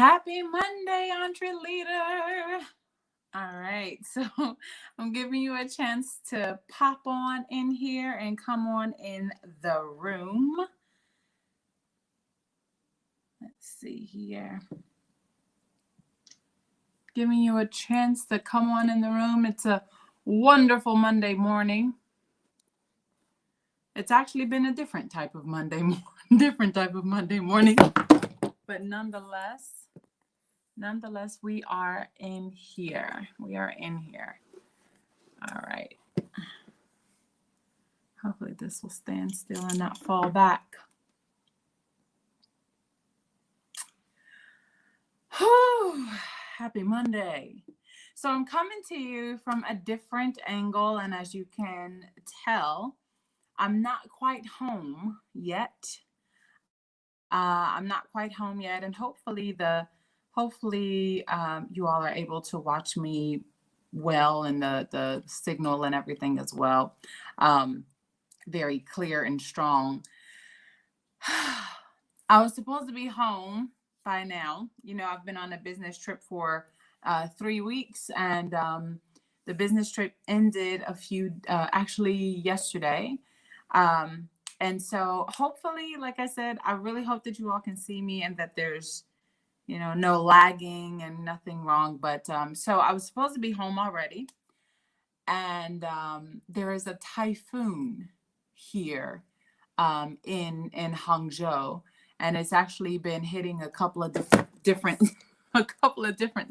Happy Monday, entreleader. All right, so I'm giving you a chance to pop on in here and come on in the room. Let's see here. Giving you a chance to come on in the room. It's a wonderful Monday morning. It's actually been a different type of Monday morning, but nonetheless, we are in here. All right. Hopefully this will stand still and not fall back. Whew. Happy Monday. So I'm coming to you from a different angle, and as you can tell, I'm not quite home yet. And hopefully you all are able to watch me well, and the signal and everything as well. Very clear and strong. I was supposed to be home by now. I've been on a business trip for 3 weeks, and the business trip ended actually yesterday. And so hopefully, like I said, I really hope that you all can see me and that there's, no lagging and nothing wrong. But so I was supposed to be home already. And there is a typhoon here in Hangzhou. And it's actually been hitting a couple of different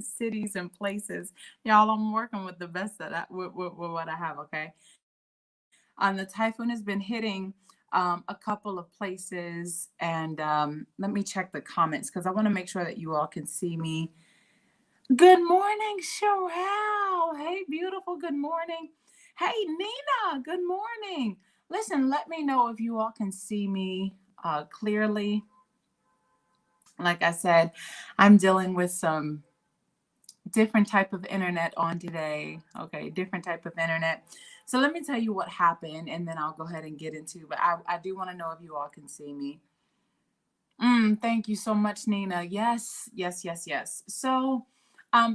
cities and places. Y'all, I'm working with the best of with what I have, okay? The typhoon has been hitting a couple of places, and let me check the comments because I want to make sure that you all can see me. Good morning, Sherelle. Hey, beautiful. Good morning. Hey, Nina. Good morning. Listen, let me know if you all can see me clearly. Like I said, I'm dealing with some different type of internet on today. Okay, different type of internet. So let me tell you what happened, and then I'll go ahead and get into. But I do want to know if you all can see me. Thank you so much, Nina. Yes. So,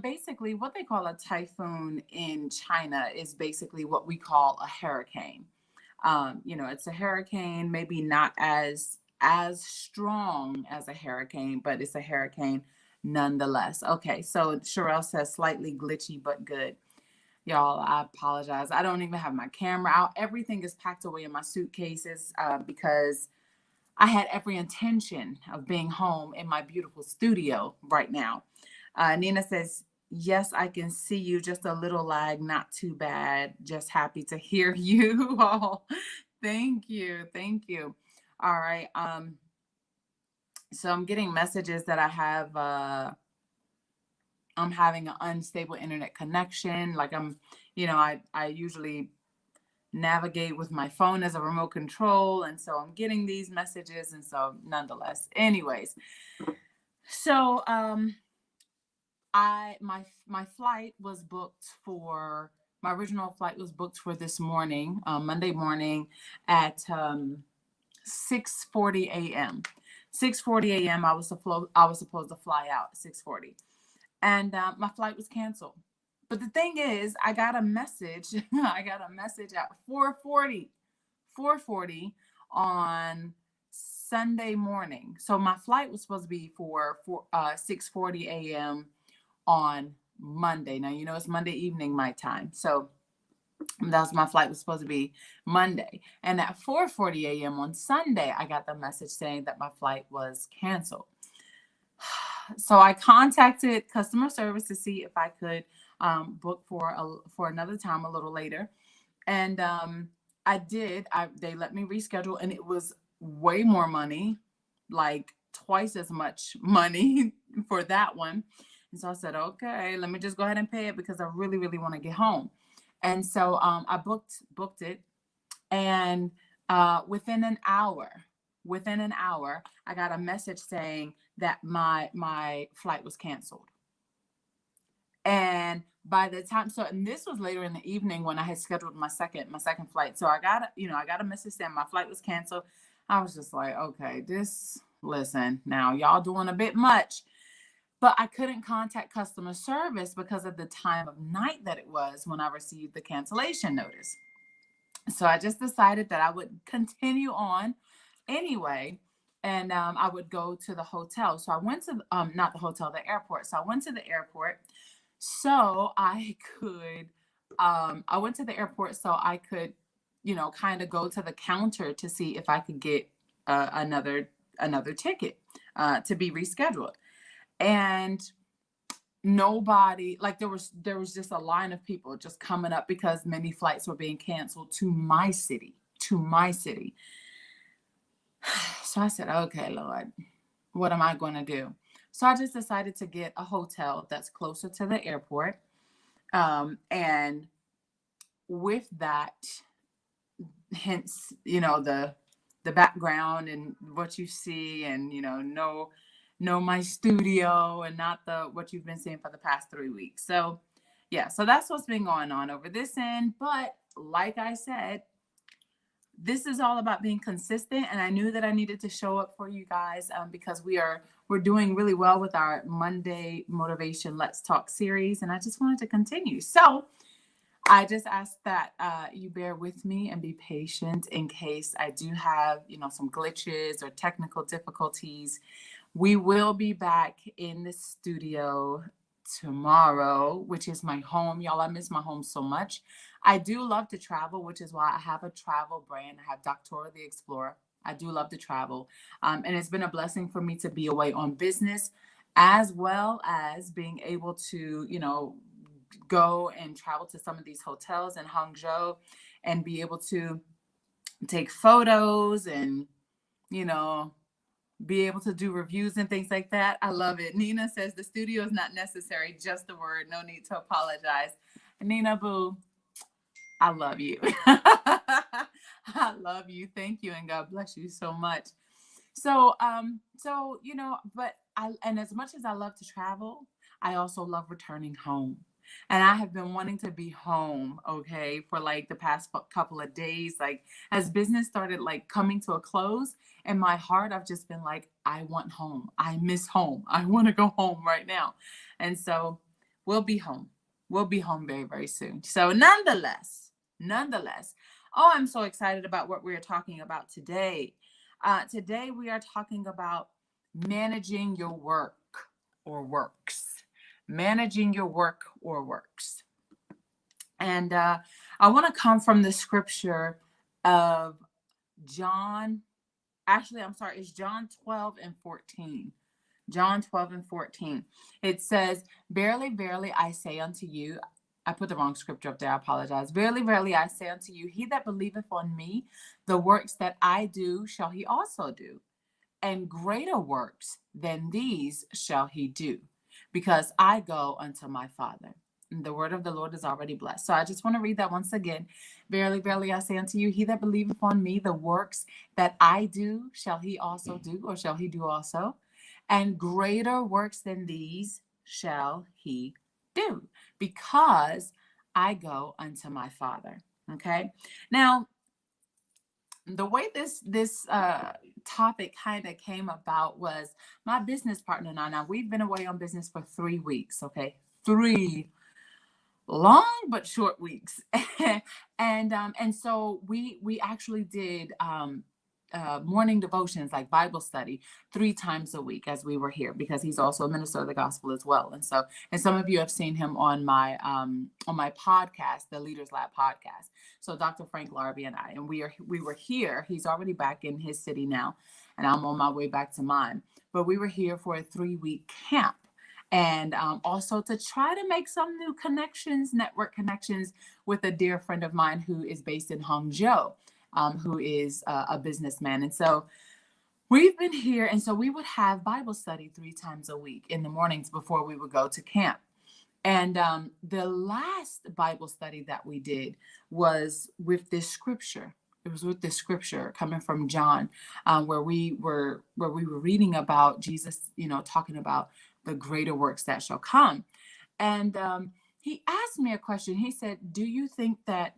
basically, what they call a typhoon in China is basically what we call a hurricane. It's a hurricane, maybe not as strong as a hurricane, but it's a hurricane nonetheless. Okay, so Sherelle says slightly glitchy, but good. Y'all, I apologize. I don't even have my camera out. Everything is packed away in my suitcases because I had every intention of being home in my beautiful studio right now. Nina says, yes, I can see you. Just a little lag, not too bad. Just happy to hear you all. Thank you. All right. So I'm getting messages that I'm having an unstable internet connection. Like I usually navigate with my phone as a remote control, and so I'm getting these messages, and so nonetheless, anyways, so my flight was booked for my original flight was booked for this morning, Monday morning at 6:40 a.m. 6:40 a.m. I was supposed to fly out at 6:40, and my flight was canceled. But the thing is, I got a message. I got a message at 4:40 on Sunday morning. So my flight was supposed to be for 6:40 a.m. on Monday. Now, it's Monday evening my time. So that's my flight was supposed to be Monday. And at 4:40 a.m. on Sunday, I got the message saying that my flight was canceled. So I contacted customer service to see if I could book for another time a little later. And I did. They let me reschedule, and it was way more money, like twice as much money for that one. And so I said, okay, let me just go ahead and pay it because I really, really want to get home. And so I booked it, and within an hour, I got a message saying that my flight was canceled. And by the time, and this was later in the evening when I had scheduled my second flight. So I got a message saying my flight was canceled. I was just like, okay, listen, now y'all doing a bit much. but I couldn't contact customer service because of the time of night that it was when I received the cancellation notice. So I just decided that I would continue on anyway, and I would go to the hotel. So I went to not the hotel, the airport. So I went to the airport so I could. I went to the airport so I could, kind of go to the counter to see if I could get another ticket to be rescheduled. And nobody, like, there was just a line of people just coming up because many flights were being canceled to my city. So I said, okay, Lord, what am I going to do? So I just decided to get a hotel that's closer to the airport. And with that, hence, the background and what you see, and know my studio, and not the what you've been seeing for the past 3 weeks. So yeah, so that's what's been going on over this end. But like I said, this is all about being consistent, and I knew that I needed to show up for you guys, because we're doing really well with our Monday motivation let's talk series, and I just wanted to continue. So I just ask that you bear with me and be patient in case I do have some glitches or technical difficulties. We will be back in the studio tomorrow, which is my home. Y'all, I miss my home so much. I do love to travel, which is why I have a travel brand. I have Dr. the Explorer. I do love to travel. And it's been a blessing for me to be away on business, as well as being able to, go and travel to some of these hotels in Hangzhou and be able to take photos and, you know, be able to do reviews and things like that. I love it. Nina says the studio is not necessary, just the word. No need to apologize. Nina Boo, I love you. I love you. Thank you, and God bless you so much. And as much as I love to travel, I also love returning home. And I have been wanting to be home, okay, for like the past couple of days. Like, as business started like coming to a close, in my heart, I've just been like, I want home. I miss home. I want to go home right now. And so we'll be home. We'll be home very, very soon. So nonetheless, oh, I'm so excited about what we're talking about today. Today we are talking about managing your work or works. Managing your work or works. And I want to come from the scripture of John. Actually, I'm sorry, it's John 12 and 14. John 12 and 14. It says, verily, verily, I say unto you, I put the wrong scripture up there, I apologize. Verily, verily, I say unto you, he that believeth on me, the works that I do shall he also do, and greater works than these shall he do, because I go unto my Father. And the word of the Lord is already blessed. So I just want to read that once again. Verily, verily, I say unto you, he that believeth on me, the works that I do shall he also do, or shall he do also, and greater works than these shall he do, because I go unto my Father. Okay. Now, the way this topic kind of came about was my business partner and I. Now, we've been away on business for 3 weeks. Okay, 3 long but short weeks. And so we actually did morning devotions, like Bible study, 3 times a week as we were here, because he's also a minister of the gospel as well. And some of you have seen him on my podcast, the Leaders Lab podcast. So Dr. Frank Larby and I, and we were here. He's already back in his city now, and I'm on my way back to mine. But we were here for a 3-week camp. And also to try to make some new connections, network connections, with a dear friend of mine who is based in Hangzhou, who is a businessman. And so we've been here. And so we would have Bible study 3 times a week in the mornings before we would go to camp. And the last Bible study that we did was with this scripture. It was with this scripture coming from John, where we were reading about Jesus, talking about the greater works that shall come. And he asked me a question. He said, do you think that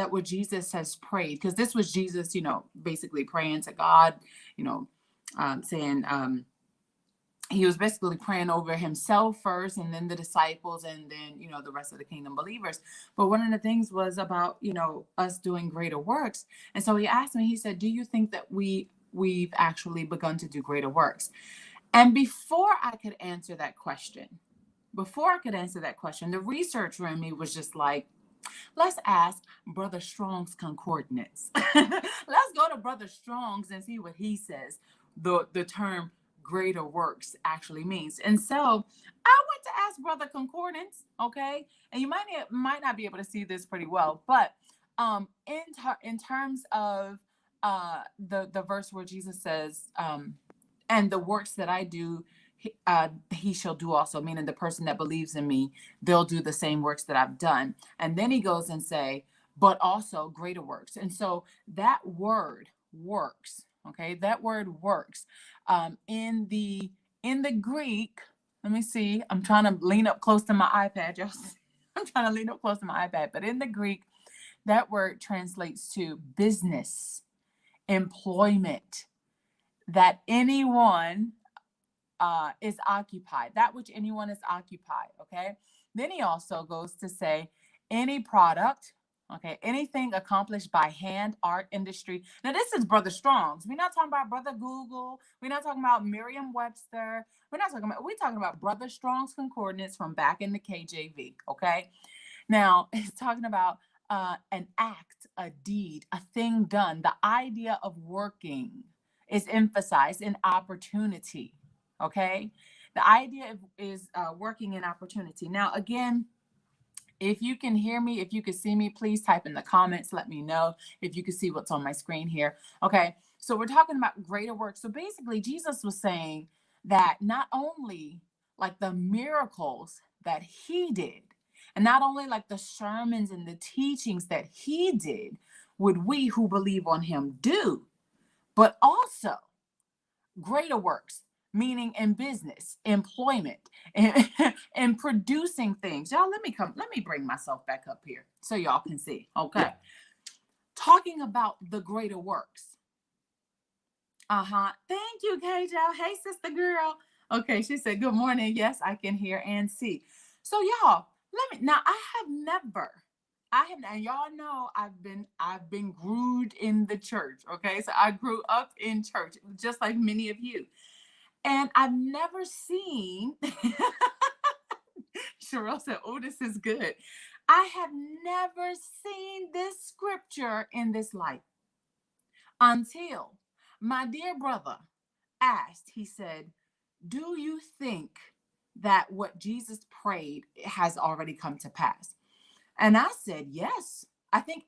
what Jesus has prayed, because this was Jesus, basically praying to God, saying, he was basically praying over himself first and then the disciples and then, the rest of the kingdom believers. But one of the things was about, us doing greater works. And so he asked me, he said, do you think that we've actually begun to do greater works? And before I could answer that question, the researcher in me was just like, let's ask Brother Strong's concordance. Let's go to Brother Strong's and see what he says the term greater works actually means. And so I went to ask Brother Concordance, okay? And you might not be able to see this pretty well, but in terms of the verse where Jesus says, and the works that I do, he shall do also, meaning the person that believes in me, they'll do the same works that I've done. And then he goes and say, but also greater works. And so that word works, okay, that word works, in the Greek. Let me see, I'm trying to lean up close to my iPad, y'all. I'm trying to lean up close to my iPad, but in the Greek, that word translates to business, employment, that anyone is occupied, that which anyone is occupied, okay? Then he also goes to say any product, okay, anything accomplished by hand, art, industry. Now this is Brother Strong's. We're not talking about Brother Google. We're not talking about Merriam-Webster. We're talking about Brother Strong's concordance from back in the KJV, okay? Now it's talking about an act, a deed, a thing done. The idea of working is emphasized in opportunity. Okay, the idea is working in opportunity. Now, again, if you can hear me, if you can see me, please type in the comments. Let me know if you can see what's on my screen here. Okay, so we're talking about greater work. So basically, Jesus was saying that not only like the miracles that he did, and not only like the sermons and the teachings that he did, would we who believe on him do, but also greater works, meaning in business, employment, and producing things. Y'all, let me bring myself back up here so y'all can see. Okay. Talking about the greater works. Thank you, KJ. Hey, sister girl. Okay, she said, good morning. Yes, I can hear and see. So y'all, and y'all know I've been groomed in the church. Okay, so I grew up in church, just like many of you. And I've never seen, Cheryl said, oh, this is good. I have never seen this scripture in this light until my dear brother asked, he said, do you think that what Jesus prayed has already come to pass? And I said, yes. I think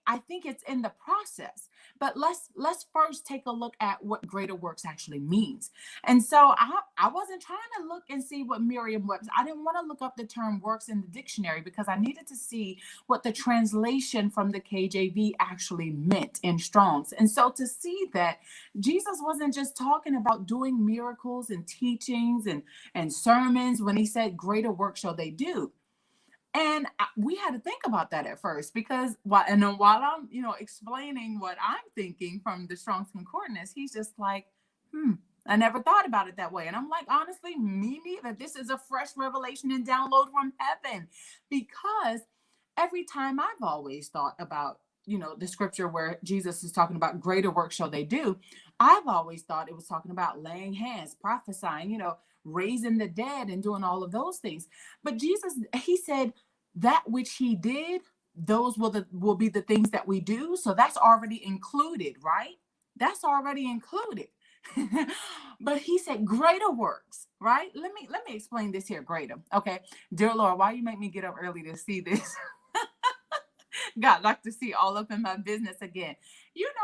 it's in the process. But let's first take a look at what greater works actually means. And so I wasn't trying to look and see what Merriam-Webster. I didn't want to look up the term works in the dictionary because I needed to see what the translation from the KJV actually meant in Strong's. And so to see that Jesus wasn't just talking about doing miracles and teachings and sermons when he said greater work shall they do. And we had to think about that at first because while I'm, explaining what I'm thinking from the Strong's Concordance, he's just like, I never thought about it that way. And I'm like, honestly, me neither. This is a fresh revelation and download from heaven, because every time I've always thought about, the scripture where Jesus is talking about greater work shall they do, I've always thought it was talking about laying hands, prophesying, raising the dead and doing all of those things. But Jesus, he said that which he did, those will be the things that we do. So that's already included, right? That's already included. But he said greater works, right? Let me explain this here, greater. Okay. Dear Lord, why you make me get up early to see this? God like to see all up in my business again.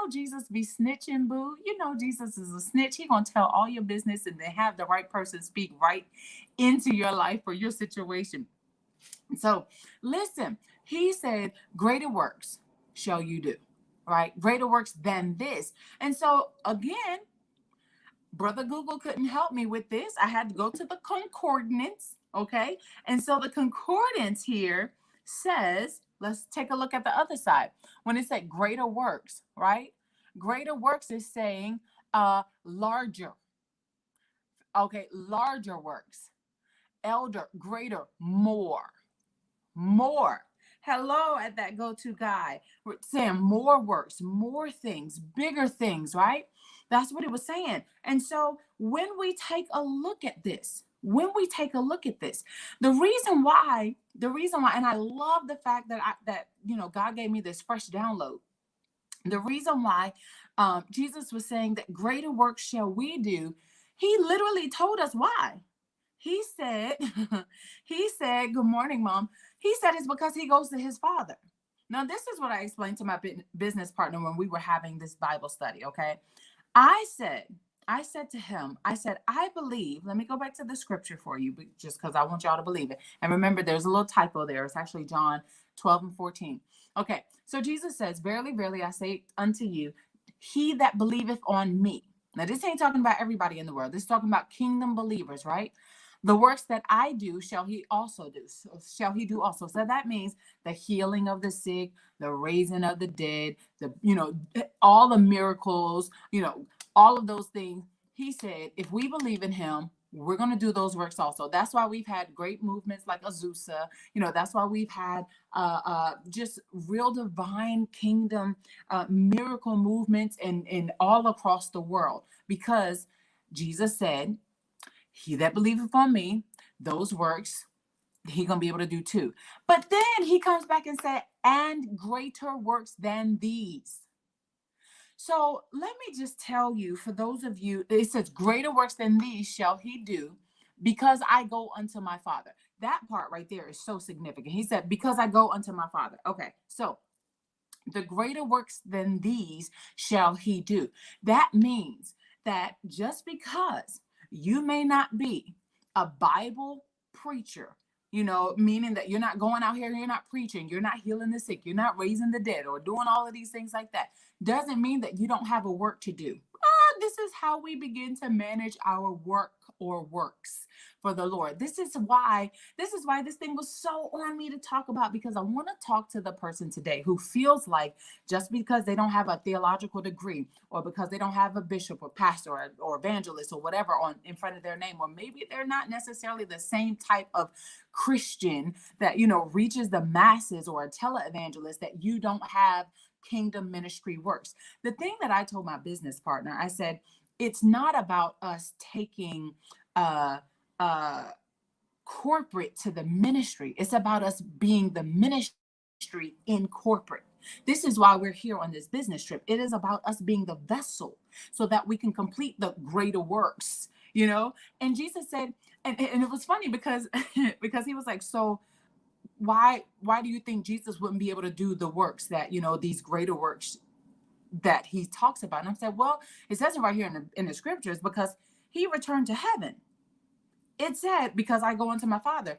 Jesus be snitching, boo. Jesus is a snitch. He gonna tell all your business and then have the right person speak right into your life or your situation. So listen, he said, greater works shall you do, right? Greater works than this. And so again, Brother Google couldn't help me with this. I had to go to the concordance, okay? And so the concordance here says, let's take a look at the other side. When it said greater works, right? Greater works is saying larger, Okay, larger works, elder, greater, more. More. Hello at that go-to guy. We're saying more works, more things, bigger things, right? That's what it was saying. And so when we take a look at this, the reason why, and I love the fact that God gave me this fresh download. The reason why Jesus was saying that greater works shall we do, he literally told us why. He said, he said, good morning, Mom. He said it's because he goes to his Father. Now, this is what I explained to my business partner when we were having this Bible study, okay? I said, I said to him, I said, I believe, let me go back to the scripture for you, just because I want y'all to believe it. And remember, there's a little typo there. It's actually John 12:14. Okay, so Jesus says, verily, verily, I say unto you, he that believeth on me. Now, this ain't talking about everybody in the world. This is talking about kingdom believers, right? The works that I do shall he also do. So shall he do also. So that means the healing of the sick, the raising of the dead, all the miracles, all of those things. He said, if we believe in him, we're going to do those works also. That's why we've had great movements like Azusa. That's why we've had just real divine kingdom miracle movements in all across the world, because Jesus said, he that believeth on me, those works, he gonna be able to do too. But then he comes back and said, and greater works than these. So let me just tell you, for those of you, it says, greater works than these shall he do, because I go unto my Father. That part right there is so significant. He said, because I go unto my Father. Okay, so the greater works than these shall he do. That means that just because you may not be a Bible preacher, meaning that you're not going out here, you're not preaching, you're not healing the sick, you're not raising the dead or doing all of these things like that, doesn't mean that you don't have a work to do. This is how we begin to manage our work or works for the Lord. This is why this thing was so on me to talk about, because I want to talk to the person today who feels like just because they don't have a theological degree, or because they don't have a bishop or pastor or evangelist or whatever on in front of their name, or maybe they're not necessarily the same type of Christian that reaches the masses, or a televangelist, that you don't have kingdom ministry works. The thing that I told my business partner, I said, it's not about us taking corporate to the ministry. It's about us being the ministry in corporate. This is why we're here on this business trip. It is about us being the vessel so that we can complete the greater works, And Jesus said, and it was funny because because he was like, so why do you think Jesus wouldn't be able to do the works that, these greater works that he talks about? And I said, well, it says it right here in the scriptures, because he returned to heaven. It said, because I go unto my Father.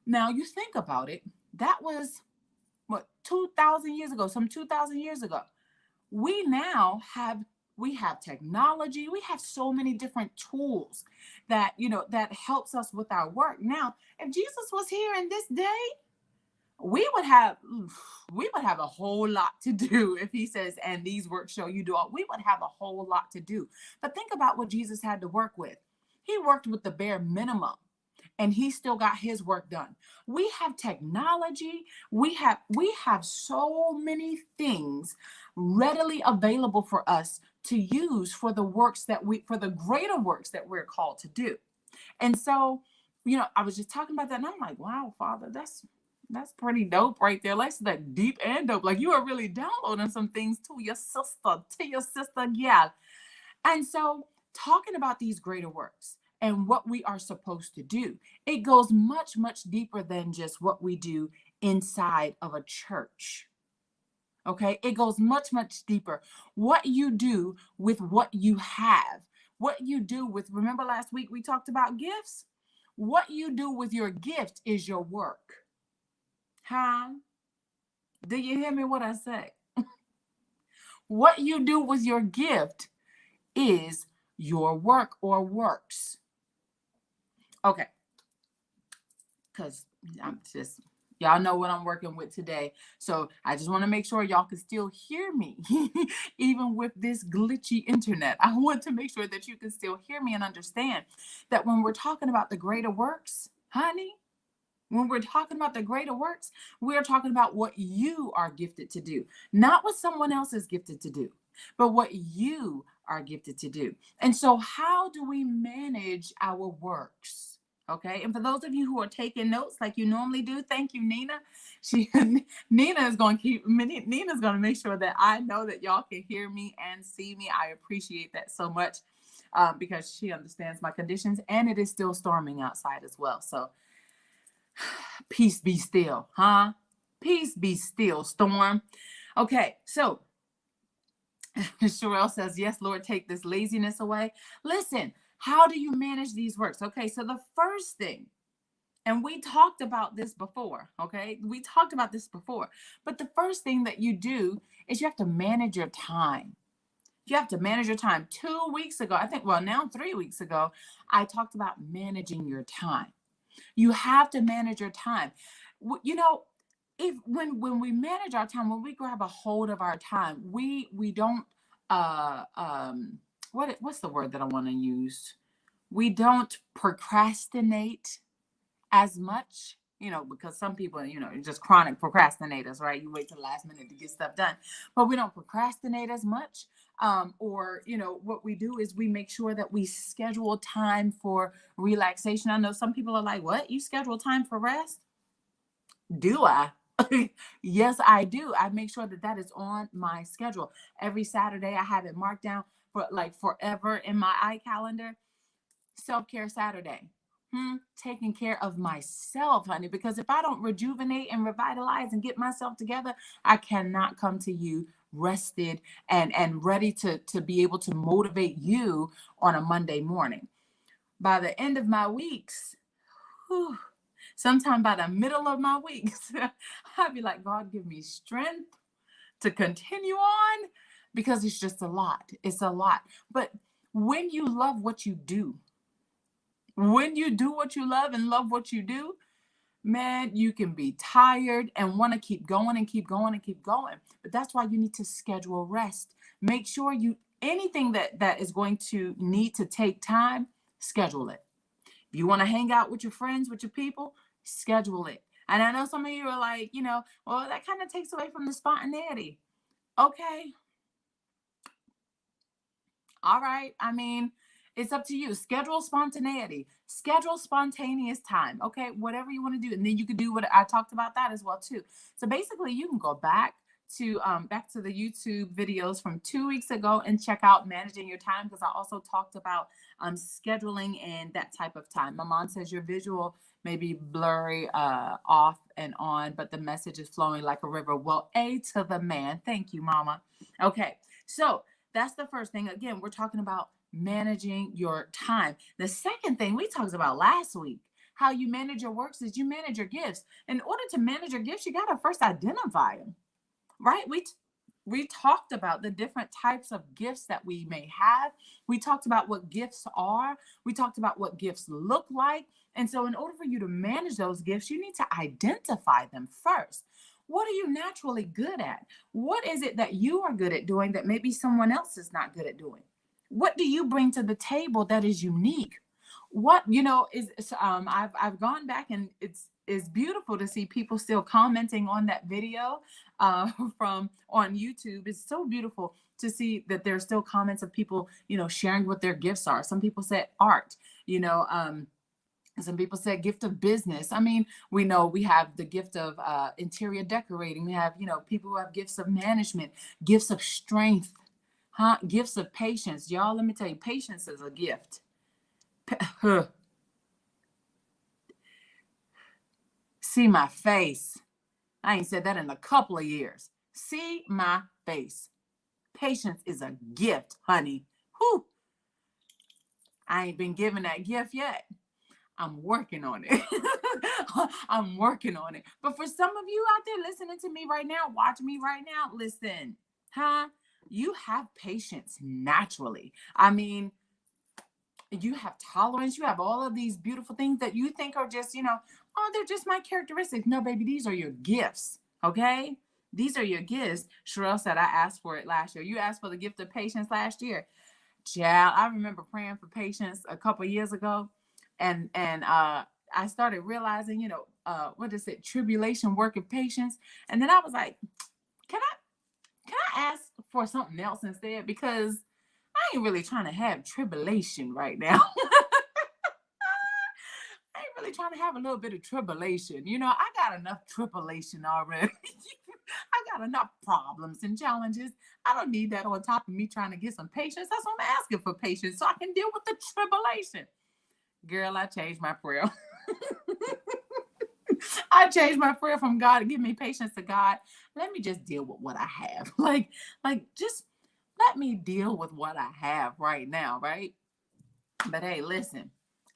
Now you think about it, that was what, 2,000 years ago, some 2,000 years ago. We have technology. We have so many different tools that, that helps us with our work. Now, if Jesus was here in this day, we would have a whole lot to do. If he says, and these works shall you do, we would have a whole lot to do. But think about what Jesus had to work with. He worked with the bare minimum, and he still got his work done. We have technology. We have so many things readily available for us to use for the greater works that we're called to do. And so, I was just talking about that, and I'm like, wow, Father, that's pretty dope right there. Like, that deep and dope. Like, you are really downloading some things to your sister, yeah. And so, talking about these greater works and what we are supposed to do, it goes much, much deeper than just what we do inside of a church. Okay, it goes much, much deeper. What you do with what you have, what you do with, remember last week we talked about gifts? What you do with your gift is your work. Huh? Do you hear me what I say? What you do with your gift is your work or works. Okay. Because Y'all know what I'm working with today. So I just want to make sure y'all can still hear me, even with this glitchy internet. I want to make sure that you can still hear me and understand that when we're talking about the greater works, honey, when we're talking about the greater works, we're talking about what you are gifted to do, not what someone else is gifted to do, but what you are gifted to do. And so, how do we manage our works? Okay. And for those of you who are taking notes like you normally do, thank you, Nina. She Nina is going to Nina's going to make sure that I know that y'all can hear me and see me. I appreciate that so much because she understands my conditions, and it is still storming outside as well. So peace be still, huh? Peace be still, storm. Okay, so Sherelle says, yes, Lord, take this laziness away. Listen, how do you manage these works? Okay, so the first thing, and we talked about this before, okay? We talked about this before, but the first thing that you do is you have to manage your time. You have to manage your time. 2 weeks ago, I think, well, now 3 weeks ago, I talked about managing your time. You have to manage your time. You know, if when we manage our time, when we grab a hold of our time, we don't what's the word that I want to use? We don't procrastinate as much, because some people, just chronic procrastinators, right? You wait till the last minute to get stuff done, but we don't procrastinate as much. Or, what we do is we make sure that we schedule time for relaxation. I know some people are like, what? You schedule time for rest? Do I? Yes, I do. I make sure that that is on my schedule. Every Saturday, I have it marked down for like forever in my iCalendar. Self-care Saturday. Taking care of myself, honey, because if I don't rejuvenate and revitalize and get myself together, I cannot come to you rested and ready to be able to motivate you on a Monday morning. By the end of my weeks, sometime by the middle of my weeks, I'd be like, God, give me strength to continue on, because it's just a lot. It's a lot. But when you love what you do, when you do what you love and love what you do, man, you can be tired and want to keep going and keep going and keep going. But that's why you need to schedule rest. Make sure anything that is going to need to take time, schedule it. If you want to hang out with your friends, with your people, schedule it. And I know some of you are like, well, that kind of takes away from the spontaneity. Okay. All right. I mean, it's up to you. Schedule spontaneity. Schedule spontaneous time. Okay, whatever you want to do, and then you could do what I talked about that as well too. So basically, you can go back to the YouTube videos from 2 weeks ago and check out managing your time, because I also talked about scheduling and that type of time. My mom says your visual may be blurry off and on, but the message is flowing like a river. Well, A to the man. Thank you, Mama. Okay, so that's the first thing. Again, we're talking about managing your time. The second thing we talked about last week, how you manage your works, is you manage your gifts. In order to manage your gifts, you got to first identify them, right? We talked about the different types of gifts that we may have. We talked about what gifts are. We talked about what gifts look like. And so in order for you to manage those gifts, you need to identify them first. What are you naturally good at? What is it that you are good at doing that maybe someone else is not good at doing? What do you bring to the table that is unique? What is I've gone back, and it's beautiful to see people still commenting on that video from on YouTube. It's so beautiful to see that there's still comments of people sharing what their gifts are. Some people said art, some people said gift of business. I mean, we know we have the gift of interior decorating. We have people who have gifts of management, gifts of strength, gifts of patience. Y'all, let me tell you, patience is a gift. See my face. I ain't said that in a couple of years. See my face. Patience is a gift, honey. Whew. I ain't been given that gift yet. I'm working on it. I'm working on it. But for some of you out there listening to me right now, watch me right now, listen, you have patience naturally. I mean, you have tolerance, you have all of these beautiful things that you think are just, oh, they're just my characteristics. No, baby, these are your gifts. Okay. These are your gifts. Sherelle said, I asked for it last year. You asked for the gift of patience last year. Child, I remember praying for patience a couple years ago. And I started realizing, what is it? Tribulation worketh patience. And then I was like, can I ask for something else instead? Because I ain't really trying to have tribulation right now. I ain't really trying to have a little bit of tribulation. I got enough tribulation already. I got enough problems and challenges. I don't need that on top of me trying to get some patience. That's why I'm asking for patience, so I can deal with the tribulation. Girl, I changed my prayer. I changed my prayer from God to give me patience to God. Let me just deal with what I have. Like just let me deal with what I have right now, right? But hey, listen,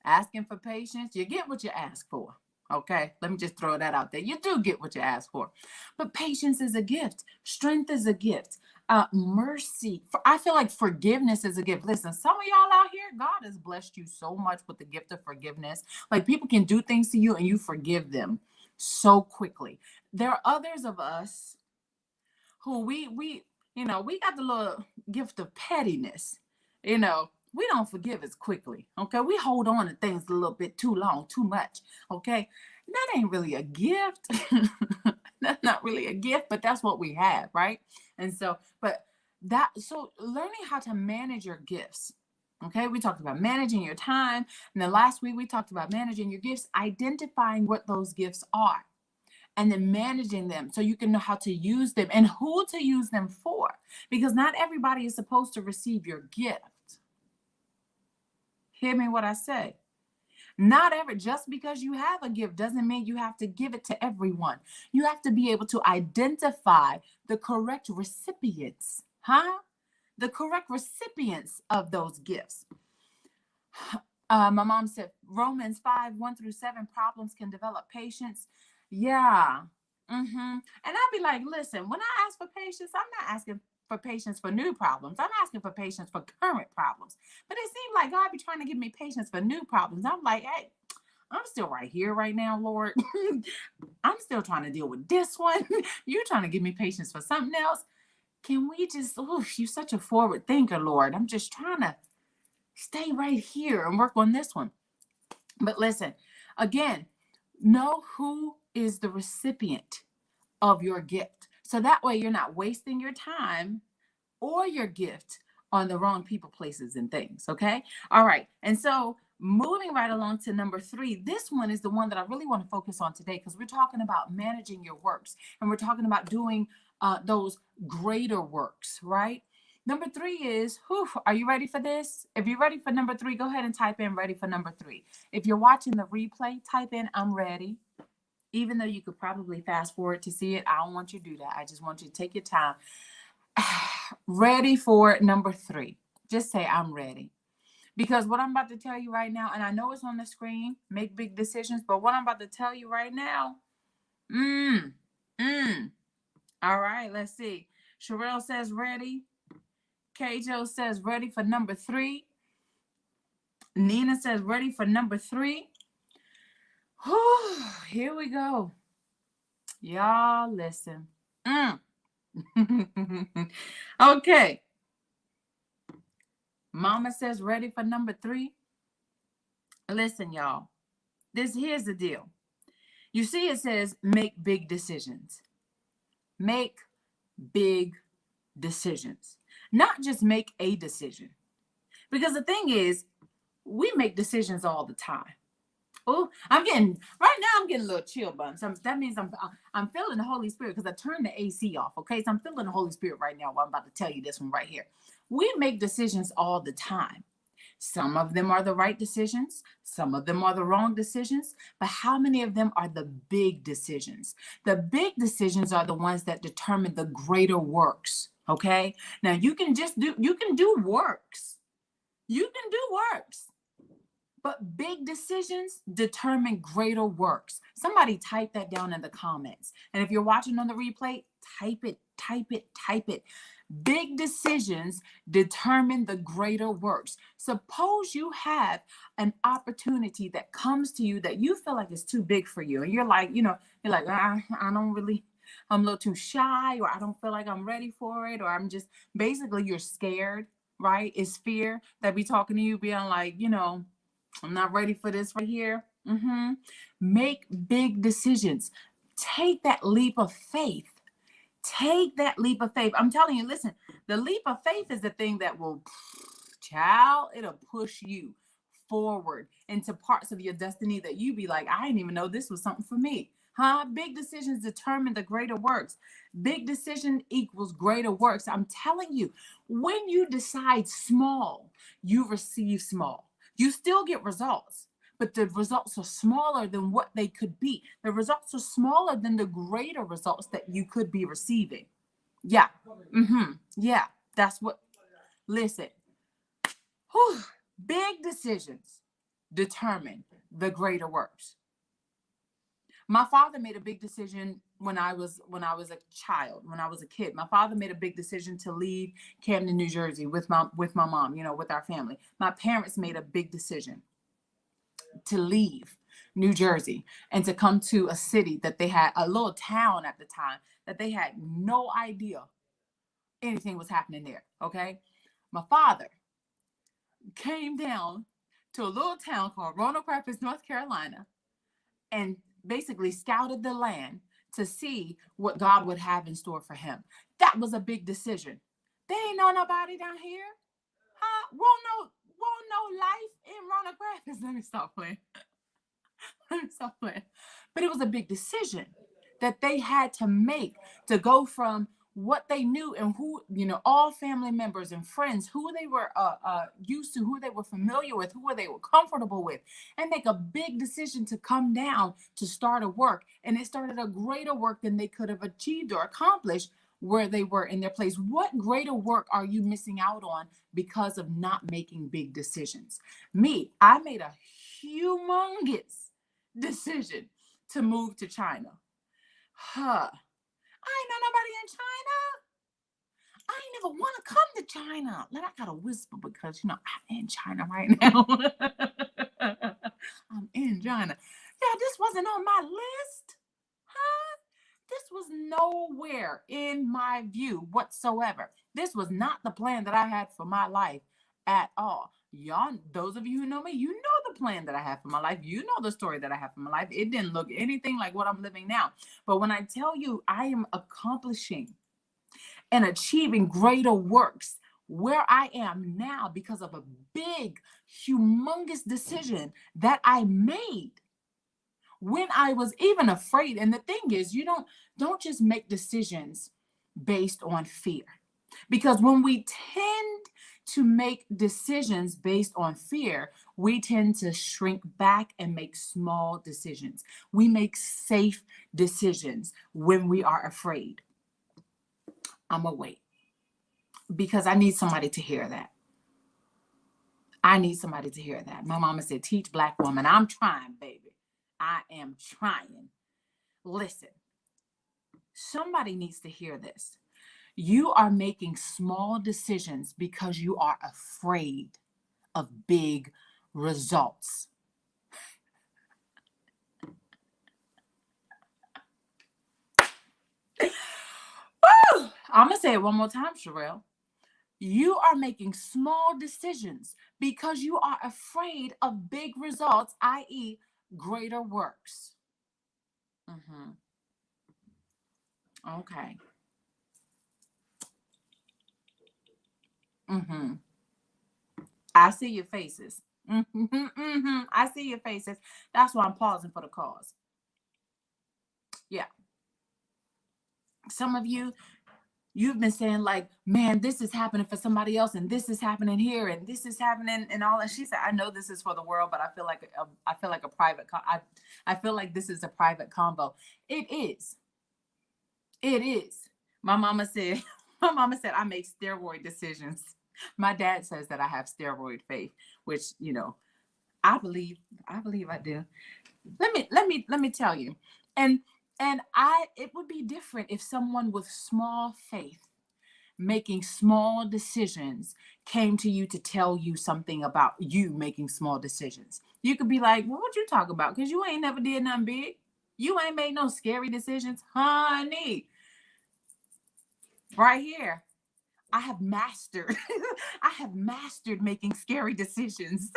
asking for patience, you get what you ask for. Okay, let me just throw that out there. You do get what you ask for. But patience is a gift. Strength is a gift. Mercy. I feel like forgiveness is a gift. Listen, some of y'all out here, God has blessed you so much with the gift of forgiveness. Like, people can do things to you and you forgive them so quickly. There are others of us who we got the little gift of pettiness. We don't forgive as quickly. Okay, we hold on to things a little bit too long, too much. Okay, that ain't really a gift. That's not really a gift, but that's what we have, right? And so learning how to manage your gifts. Okay, we talked about managing your time, and then last week we talked about managing your gifts, identifying what those gifts are, and then managing them so you can know how to use them and who to use them for. Because not everybody is supposed to receive your gift. Hear me what I say. Just because you have a gift doesn't mean you have to give it to everyone. You have to be able to identify the correct recipients, the correct recipients of those gifts. My mom said, Romans 5:1-7, problems can develop patience. Yeah. And I'd be like, listen, when I ask for patience, I'm not asking for patience for new problems. I'm asking for patience for current problems. But it seemed like God be trying to give me patience for new problems. I'm like, hey, I'm still right here right now, Lord. I'm still trying to deal with this one. You're trying to give me patience for something else. Can we just, you're such a forward thinker, Lord. I'm just trying to stay right here and work on this one. But listen, again, know who is the recipient of your gift. So that way you're not wasting your time or your gift on the wrong people, places, and things. Okay. All right. And so moving right along to number 3, this one is the one that I really want to focus on today, because we're talking about managing your works, and we're talking about doing those greater works, right? Number 3 is, are you ready for this? If you're ready for number 3, go ahead and type in ready for number 3. If you're watching the replay, type in I'm ready. Even though you could probably fast forward to see it, I don't want you to do that. I just want you to take your time. Ready for number 3. Just say I'm ready. Because what I'm about to tell you right now, and I know it's on the screen, make big decisions, but what I'm about to tell you right now, all right, let's see. Sherelle says ready. K-Jo says ready for number 3. Nina says ready for number 3. Here we go. Y'all listen. Okay. Mama says ready for number 3. Listen, y'all. Here's the deal. You see, it says make big decisions. Make big decisions. Not just make a decision. Because the thing is, we make decisions all the time. Oh, I'm getting a little chill bumps. That means I'm feeling the Holy Spirit, because I turned the AC off. Okay, so I'm feeling the Holy Spirit right now while I'm about to tell you this one right here. We make decisions all the time. Some of them are the right decisions. Some of them are the wrong decisions. But how many of them are the big decisions? The big decisions are the ones that determine the greater works. Okay. Now you can do works. You can do works. But big decisions determine greater works. Somebody type that down in the comments. And if you're watching on the replay, type it. Big decisions determine the greater works. Suppose you have an opportunity that comes to you that you feel like is too big for you. And you're like, I don't really, I'm a little too shy, or I don't feel like I'm ready for it, or I'm just basically you're scared, right? It's fear that be talking to you, being like, I'm not ready for this right here. Make big decisions. Take that leap of faith. Take that leap of faith. I'm telling you, listen, the leap of faith is the thing that will, child, it'll push you forward into parts of your destiny that you be like, I didn't even know this was something for me. Huh? Big decisions determine the greater works. Big decision equals greater works. I'm telling you, when you decide small, you receive small. You still get results, but the results are smaller than what they could be. The results are smaller than the greater results that you could be receiving. Yeah. Yeah. That's what, listen. Whew. Big decisions determine the greater works. My father made a big decision when I was a child, when I was a kid. My father made a big decision to leave Camden, New Jersey with my mom, with our family. My parents made a big decision to leave New Jersey and to come to a city that they had, a little town at the time, that they had no idea anything was happening there. Okay. My father came down to a little town called Roanoke Rapids, North Carolina, and basically scouted the land to see what God would have in store for him. That was a big decision. They ain't know nobody down here. Huh? Won't no life in Roanoke Rapids. Let me stop playing. But it was a big decision that they had to make, to go from what they knew and who, all family members and friends, who they were used to, who they were familiar with, who they were comfortable with, and make a big decision to come down to start a work. And it started a greater work than they could have achieved or accomplished where they were in their place. What greater work are you missing out on because of not making big decisions? I made a humongous decision to move to China. I ain't know nobody in China. I ain't never want to come to China. I gotta whisper because I'm in China right now. I'm in China. Yeah, this wasn't on my list. This was nowhere in my view whatsoever. This was not the plan that I had for my life at all. Y'all, those of you who know me, you know the plan that I have for my life. You know the story that I have for my life. It didn't look anything like what I'm living now. But when I tell you I am accomplishing and achieving greater works where I am now because of a big, humongous decision that I made when I was even afraid. And the thing is, you don't just make decisions based on fear. Because when we tend to make decisions based on fear, we tend to shrink back and make small decisions. We make safe decisions when we are afraid. I'm going to wait because I need somebody to hear that. I need somebody to hear that. My mama said, teach Black woman. I'm trying, baby. I am trying. Listen, somebody needs to hear this. You are making small decisions because you are afraid of big results. I'm going to say it one more time, Sherelle. You are making small decisions because you are afraid of big results, i.e., greater works. Okay. I see your faces. I see your faces. That's why I'm pausing for the cause. Yeah. Some of you, you've been saying like, man, this is happening for somebody else, and this is happening here, and this is happening, and all that. She said, I know this is for the world, but I feel like a private. I feel like this is a private convo. It is. It is. My mama said. My mama said I make steroid decisions. My dad says that I have steroid faith, which I believe I do. Let me tell you. And it would be different if someone with small faith making small decisions came to you to tell you something about you making small decisions. You could be like, well, what you talk about? Because you ain't never did nothing big. You ain't made no scary decisions. Honey, right here. I have mastered. I have mastered making scary decisions.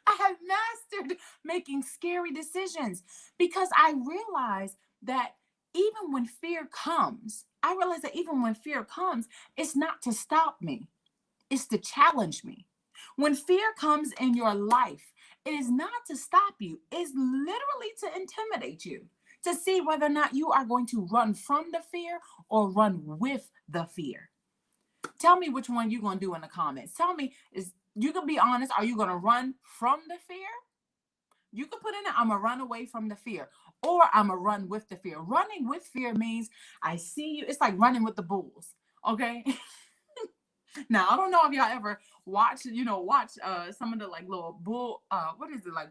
I have mastered making scary decisions because I realize that even when fear comes, it's not to stop me, it's to challenge me. When fear comes in your life, it is not to stop you, it's literally to intimidate you, to see whether or not you are going to run from the fear or run with the fear. Tell me which one you're going to do in the comments. Tell me, is you can be honest, are you going to run from the fear? You can put in it, I'm going to run away from the fear, or I'm going to run with the fear. Running with fear means I see you. It's like running with the bulls. Okay. Now, I don't know if y'all ever watch some of the like little bull, what is it, like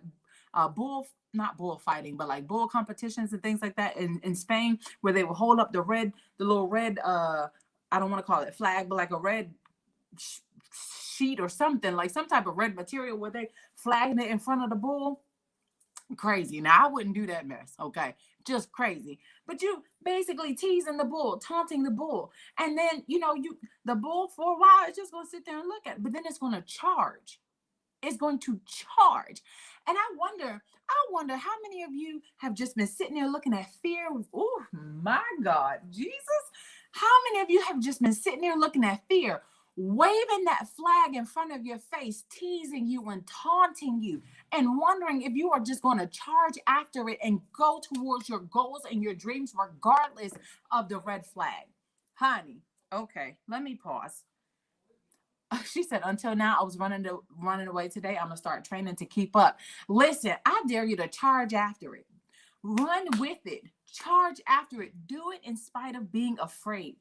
bull, not bullfighting, but like bull competitions and things like that in Spain, where they will hold up the little red, I don't want to call it flag, but like a red sheet or something, like some type of red material where they flagging it in front of the bull. Crazy. Now, I wouldn't do that mess, okay? Just crazy. But you basically teasing the bull, taunting the bull. And then, the bull for a while is just going to sit there and look at it, but then it's going to charge. It's going to charge. And I wonder how many of you have just been sitting there looking at fear. Oh my God, Jesus. How many of you have just been sitting there looking at fear, waving that flag in front of your face, teasing you and taunting you, and wondering if you are just going to charge after it and go towards your goals and your dreams, regardless of the red flag? Honey, okay, let me pause. She said, until now, I was running away. Today, I'm going to start training to keep up. Listen, I dare you to charge after it. Run with it. Charge after it. Do it in spite of being afraid.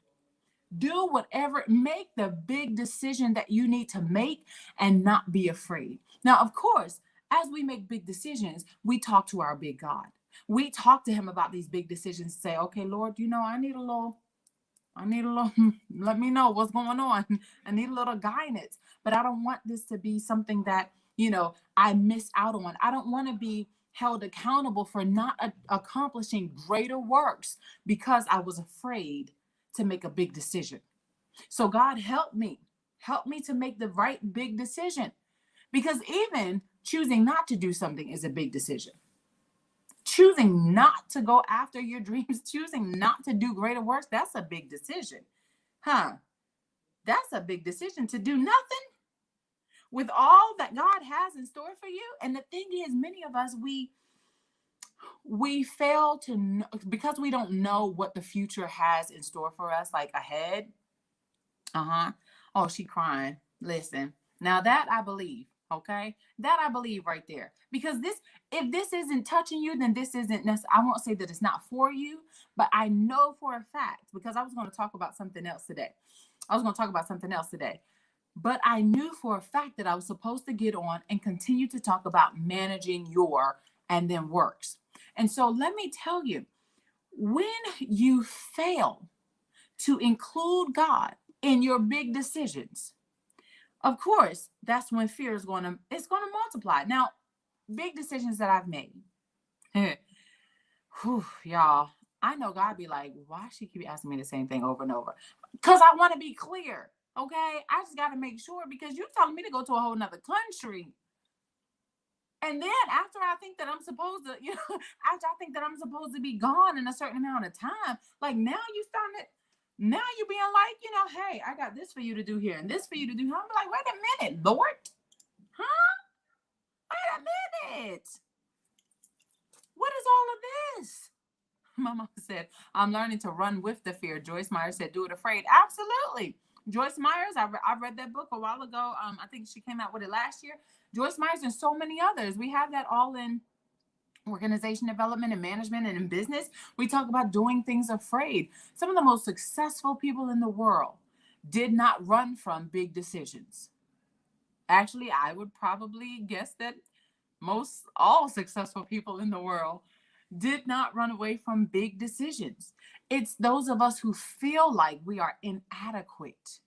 Do whatever, make the big decision that you need to make and not be afraid. Now, of course, as we make big decisions, we talk to our big God. We talk to him about these big decisions, say, okay, Lord, I need a little, let me know what's going on. I need a little guidance, but I don't want this to be something that, I miss out on. I don't want to be held accountable for not accomplishing greater works because I was afraid to make a big decision. So God, help me to make the right big decision, because even choosing not to do something is a big decision. Choosing not to go after your dreams, choosing not to do greater works, that's a big decision. That's a big decision, to do nothing with all that God has in store for you. And the thing is, many of us, we fail to know, because we don't know what the future has in store for us, like ahead. Oh, she crying. Listen, now that I believe. Okay, that I believe right there, because if this isn't touching you, then this isn't necessarily, I won't say that it's not for you, but I know for a fact, because I was going to talk about something else today. But I knew for a fact that I was supposed to get on and continue to talk about managing your and then works. And so let me tell you, when you fail to include God in your big decisions, of course, that's when fear is going to multiply. Now, big decisions that I've made. Y'all, I know God be like, why she keep asking me the same thing over and over? Because I want to be clear. Okay, I just got to make sure, because you're telling me to go to a whole nother country. And then after I think that I'm supposed to, after I think that I'm supposed to be gone in a certain amount of time, like now you're being like, hey, I got this for you to do here and this for you to do. I'm like, wait a minute, Lord. Wait a minute. What is all of this? My mom said, I'm learning to run with the fear. Joyce Meyer said, do it afraid. Absolutely. Joyce Myers, I read that book a while ago. I think she came out with it last year. Joyce Myers and so many others. We have that all in organization development and management and in business. We talk about doing things afraid. Some of the most successful people in the world did not run from big decisions. Actually, I would probably guess that all successful people in the world did not run away from big decisions. It's those of us who feel like we are inadequate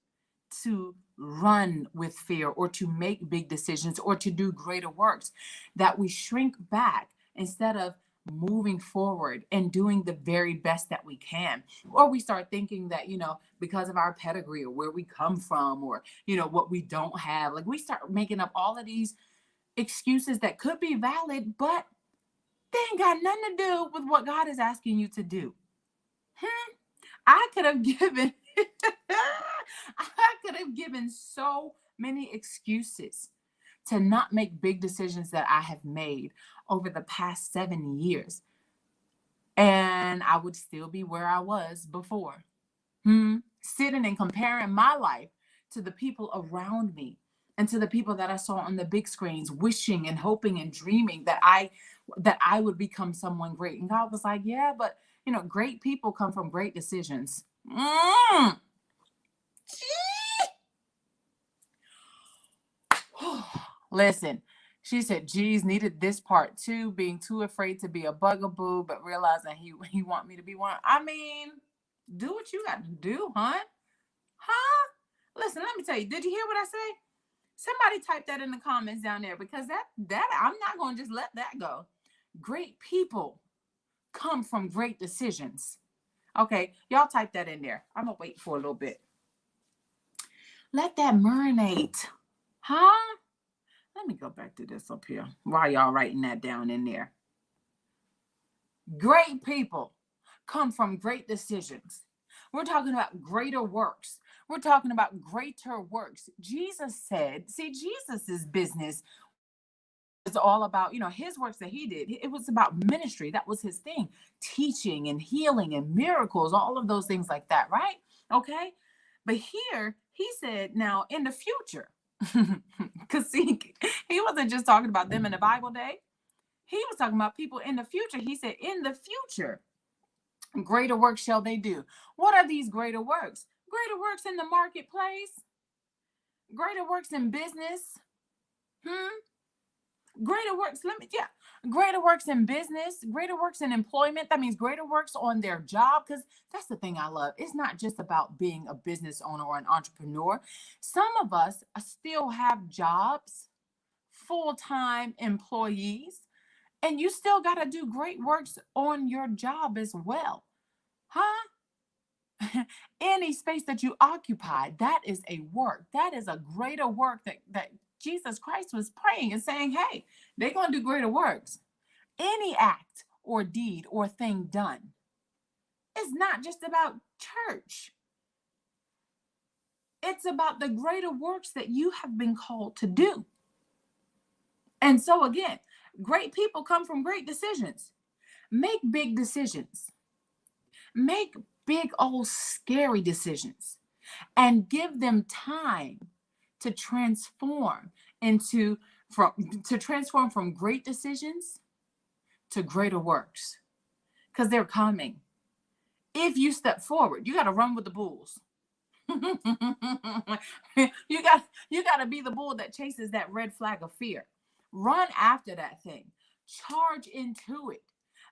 to run with fear or to make big decisions or to do greater works that we shrink back instead of moving forward and doing the very best that we can. Or we start thinking that, because of our pedigree or where we come from or, what we don't have, like we start making up all of these excuses that could be valid, but they ain't got nothing to do with what God is asking you to do. I could have given I could have given so many excuses to not make big decisions that I have made over the past 7 years. And I would still be where I was before. Sitting and comparing my life to the people around me and to the people that I saw on the big screens, wishing and hoping and dreaming that I would become someone great. And God was like, yeah, but great people come from great decisions. Listen, she said, geez, needed this part too, being too afraid to be a bugaboo, but realizing he want me to be one. I mean, do what you got to do, huh? Huh? Listen, let me tell you, did you hear what I say? Somebody type that in the comments down there, because that I'm not going to just let that go. Great people come from great decisions. Okay, y'all type that in there. I'm going to wait for a little bit. Let that marinate. Huh? Let me go back to this up here while y'all writing that down in there. Great people come from great decisions. We're talking about greater works. We're talking about greater works. Jesus said, see, Jesus's business was all about, his works that he did. It was about ministry. That was his thing. Teaching and healing and miracles, all of those things like that, right? Okay. But here he said, now in the future, because see, he wasn't just talking about them in the Bible day. He was talking about people in the future. He said, in the future, greater works shall they do. What are these greater works? Greater works in the marketplace, greater works in business. Greater works, greater works in business, greater works in employment. That means greater works on their job, because that's the thing I love. It's not just about being a business owner or an entrepreneur. Some of us still have jobs, full-time employees, and you still got to do great works on your job as well. Huh? Any space that you occupy, that is a work. That is a greater work that Jesus Christ was praying and saying, hey, they're going to do greater works. Any act or deed or thing done is not just about church. It's about the greater works that you have been called to do. And so again, great people come from great decisions. Make big decisions. Make big old scary decisions and give them time to transform from great decisions to greater works, because they're coming. If you step forward, you got to run with the bulls. you got to be the bull that chases that red flag of fear. Run after that thing. Charge into it.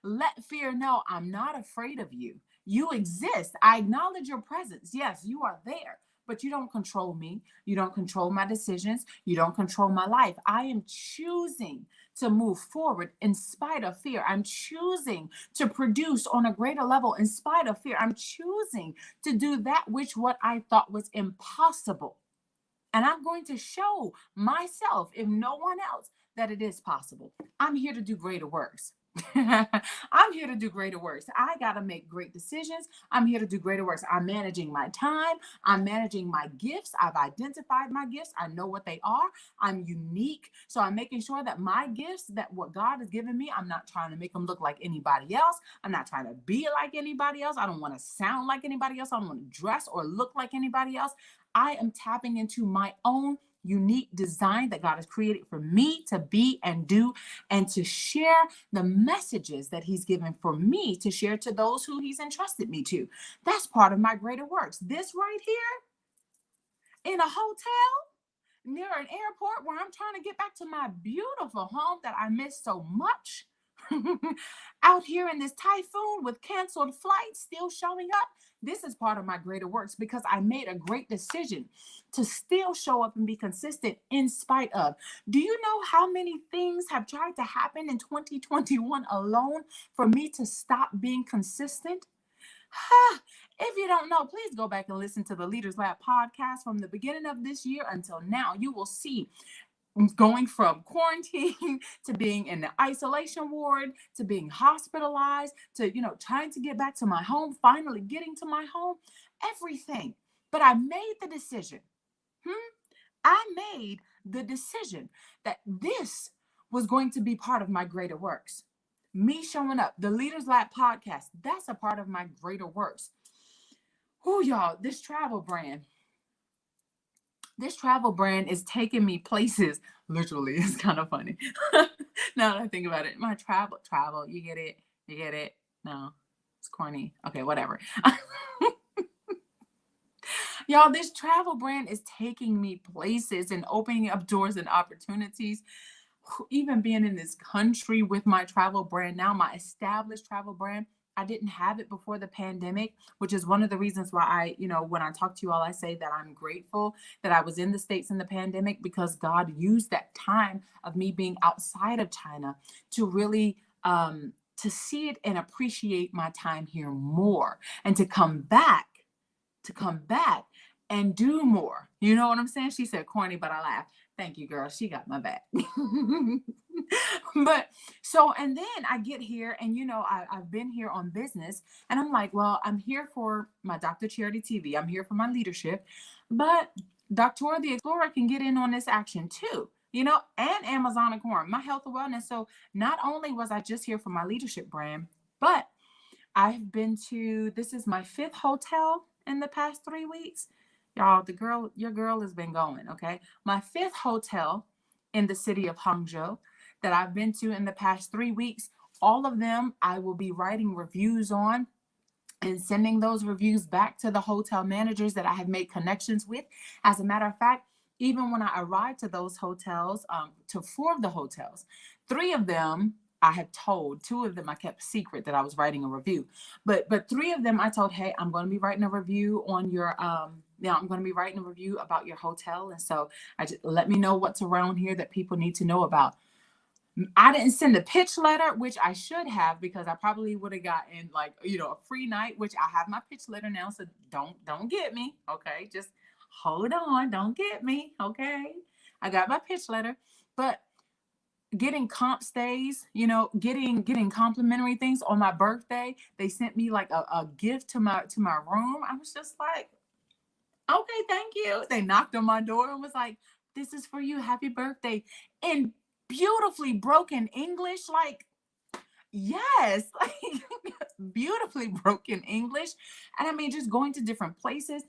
Let fear know, I'm not afraid of you. You exist. I acknowledge your presence. Yes, you are there, but you don't control me. You don't control my decisions. You don't control my life. I am choosing to move forward in spite of fear. I'm choosing to produce on a greater level in spite of fear. I'm choosing to do that which what I thought was impossible. And I'm going to show myself, if no one else, that it is possible. I'm here to do greater works. I'm here to do greater works. I got to make great decisions. I'm here to do greater works. I'm managing my time. I'm managing my gifts. I've identified my gifts. I know what they are. I'm unique. So I'm making sure that my gifts, that what God has given me, I'm not trying to make them look like anybody else. I'm not trying to be like anybody else. I don't want to sound like anybody else. I don't want to dress or look like anybody else. I am tapping into my own unique design that God has created for me to be and do, and to share the messages that he's given for me to share to those who he's entrusted me to. That's part of my greater works. This right here in a hotel near an airport where I'm trying to get back to my beautiful home that I miss so much. Out here in this typhoon with canceled flights still showing up. This is part of my greater works because I made a great decision to still show up and be consistent in spite of. Do you know how many things have tried to happen in 2021 alone for me to stop being consistent? If you don't know, please go back and listen to the Leaders Lab podcast from the beginning of this year until now. You will see going from quarantine to being in the isolation ward to being hospitalized to trying to get back to my home, finally getting to my home, everything. But I made the decision. I made the decision that this was going to be part of my greater works. Me showing up, the Leaders Lab podcast, that's a part of my greater works. Y'all, this travel brand is taking me places. Literally, it's kind of funny. Now that I think about it, my travel, you get it? No, it's corny. Okay, whatever. Y'all, this travel brand is taking me places and opening up doors and opportunities. Even being in this country with my travel brand now, my established travel brand, I didn't have it before the pandemic, which is one of the reasons why when I talk to you all, I say that I'm grateful that I was in the States in the pandemic, because God used that time of me being outside of China to really to see it and appreciate my time here more, and to come back and do more. You know what I'm saying? She said corny, but I laughed. Thank you, girl. She got my back. But and then I get here and, I've been here on business, and I'm like, well, I'm here for my Dr. Charity TV. I'm here for my leadership, but Dr. the Explorer can get in on this action too, and Amazon Corn, my health and wellness. So not only was I just here for my leadership brand, but I've been to, this is my 5th hotel in the past 3 weeks. Y'all, your girl has been going, okay? My 5th hotel in the city of Hangzhou that I've been to in the past 3 weeks. All of them I will be writing reviews on and sending those reviews back to the hotel managers that I have made connections with. As a matter of fact, even when I arrived to those hotels, to 4 of the hotels, 3 of them I had told, 2 of them I kept secret that I was writing a review. But 3 of them I told, hey, I'm going to be writing a review on your, I'm going to be writing a review about your hotel. And so let me know what's around here that people need to know about. I didn't send a pitch letter, which I should have, because I probably would have gotten a free night, which I have my pitch letter now. So don't get me. Okay. Just hold on. Don't get me. Okay. I got my pitch letter, but getting comp stays, getting complimentary things on my birthday. They sent me like a gift to my room. I was just like, okay, thank you. They knocked on my door and was like, this is for you. Happy birthday. In beautifully broken English. Like, yes, like beautifully broken English. And I mean, just going to different places,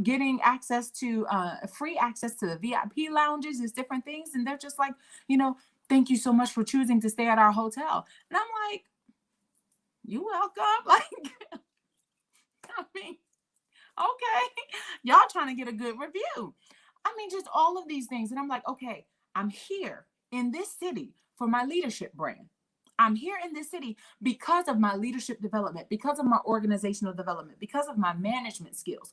getting access to free access to the VIP lounges, is different things. And they're just like, thank you so much for choosing to stay at our hotel. And I'm like, you welcome. Like, I mean, okay, y'all trying to get a good review. I mean, just all of these things. And I'm like, okay, I'm here in this city for my leadership brand. I'm here in this city because of my leadership development, because of my organizational development, because of my management skills.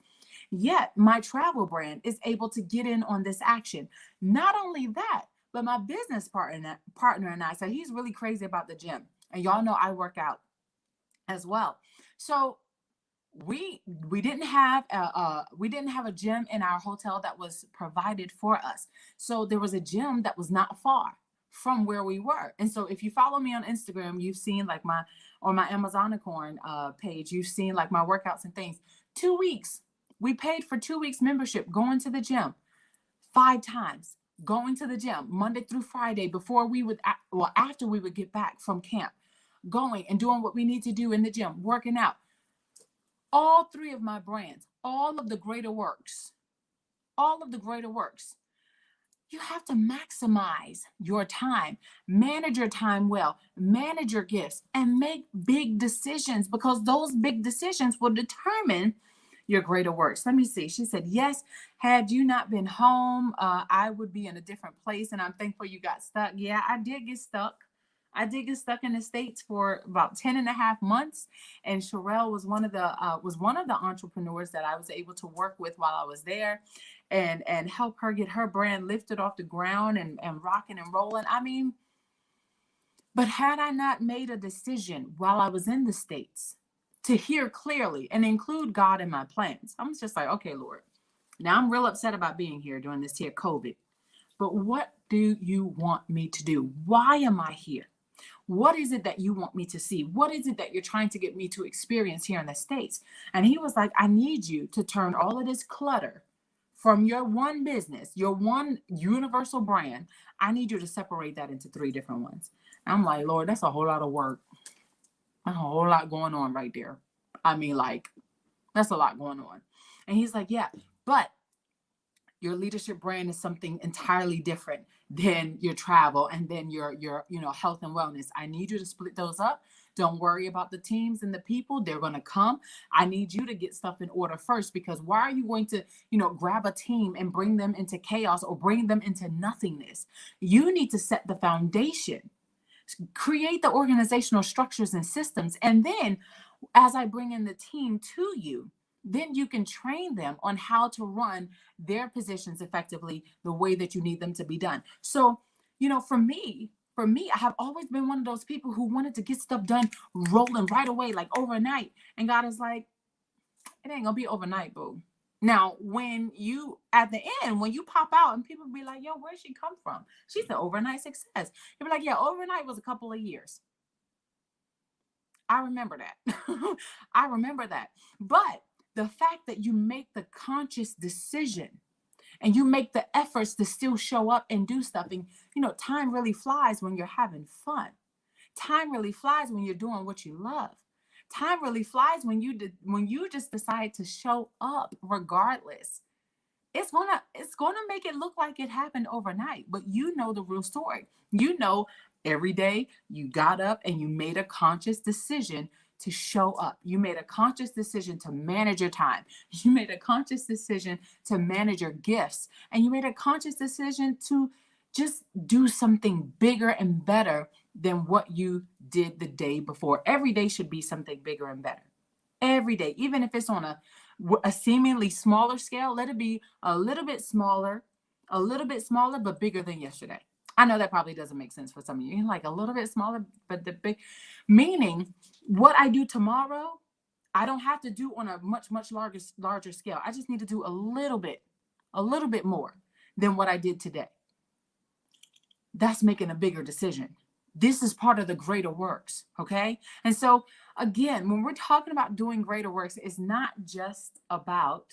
Yet my travel brand is able to get in on this action. Not only that, but my business partner and I, so he's really crazy about the gym. And y'all know I work out as well. So we didn't have a gym in our hotel that was provided for us. So there was a gym that was not far from where we were. And so if you follow me on Instagram, you've seen like my Amazon Corn page, you've seen like my workouts and things. 2 weeks. We paid for 2 weeks membership, going to the gym 5 times, going to the gym Monday through Friday before we would, after we would get back from camp, going and doing what we need to do in the gym, working out. All 3 of my brands, all of the greater works, you have to maximize your time, manage your time well, manage your gifts, and make big decisions, because those big decisions will determine your greater works. Let me see. She said, yes, had you not been home, I would be in a different place, and I'm thankful you got stuck. Yeah, I did get stuck. I did get stuck in the States for about 10 and a half months. And Sherelle was one of the entrepreneurs that I was able to work with while I was there and help her get her brand lifted off the ground and rocking and rolling. I mean, but had I not made a decision while I was in the States to hear clearly and include God in my plans, I'm just like, okay, Lord, now I'm real upset about being here during this here COVID, but what do you want me to do? Why am I here? What is it that you want me to see? What is it that you're trying to get me to experience here in the States? And he was like, I need you to turn all of this clutter from your one business, your one universal brand. I need you to separate that into 3 different ones. And I'm like, Lord, that's a whole lot of work. A whole lot going on right there. I mean, like, that's a lot going on. And he's like, yeah, but your leadership brand is something entirely different than your travel and then your health and wellness. I need you to split those up. Don't worry about the teams and the people. They're going to come. I need you to get stuff in order first, because why are you going to, grab a team and bring them into chaos or bring them into nothingness? You need to set the foundation, create the organizational structures and systems. And then as I bring in the team to you, then you can train them on how to run their positions effectively the way that you need them to be done. So, for me, I have always been one of those people who wanted to get stuff done rolling right away, like overnight. And God is like, it ain't gonna be overnight, boo. Now, when you at the end, when you pop out and people be like, yo, where'd she come from? She's the overnight success. You'll be like, yeah, overnight was a couple of years. I remember that. I remember that. But the fact that you make the conscious decision and you make the efforts to still show up and do stuff, and time really flies when you're having fun. Time really flies when you're doing what you love. Time really flies when you just decide to show up regardless. It's gonna make it look like it happened overnight, but you know the real story. Every day you got up and you made a conscious decision to show up. You made a conscious decision to manage your time. You made a conscious decision to manage your gifts, and you made a conscious decision to just do something bigger and better than what you did the day before. Every day should be something bigger and better. Every day, even if it's on a seemingly smaller scale, let it be a little bit smaller, but bigger than yesterday. I know that probably doesn't make sense for some of you. Like a little bit smaller, but the big, meaning what I do tomorrow, I don't have to do on a much, much larger scale. I just need to do a little bit more than what I did today. That's making a bigger decision. This is part of the greater works, okay? And so again, when we're talking about doing greater works, it's not just about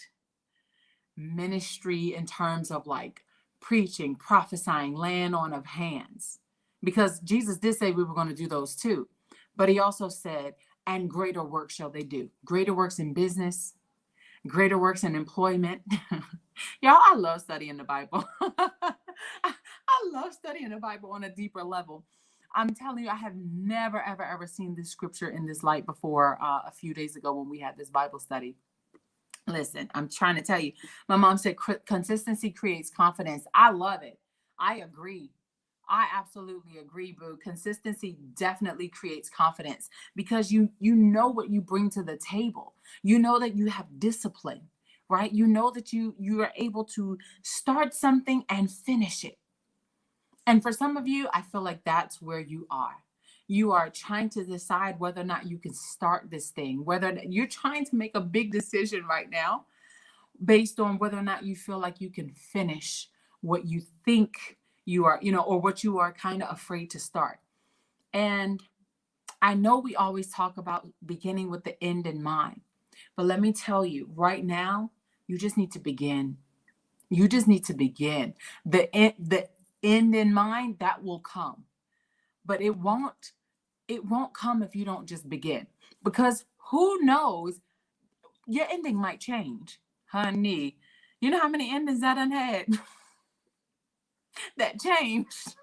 ministry in terms of like preaching, prophesying, laying on of hands, because Jesus did say we were going to do those too. But he also said, and greater works shall they do. Greater works in business, greater works in employment. Y'all, I love studying the Bible. I love studying the Bible on a deeper level. I'm telling you, I have never, ever, ever seen this scripture in this light before a few days ago when we had this Bible study. Listen, I'm trying to tell you, my mom said consistency creates confidence. I love it. I agree. I absolutely agree, boo. Consistency definitely creates confidence because you know what you bring to the table. You know that you have discipline, right? You know that you are able to start something and finish it. And for some of you, I feel like that's where you are. You are trying to decide whether or not you can start this thing, whether you're trying to make a big decision right now based on whether or not you feel like you can finish what you think you are, or what you are kind of afraid to start. And I know we always talk about beginning with the end in mind, but let me tell you right now, you just need to begin. You just need to begin. The end in mind, that will come, but it won't come if you don't just begin, because who knows, your ending might change, honey. You know how many endings I done had that changed.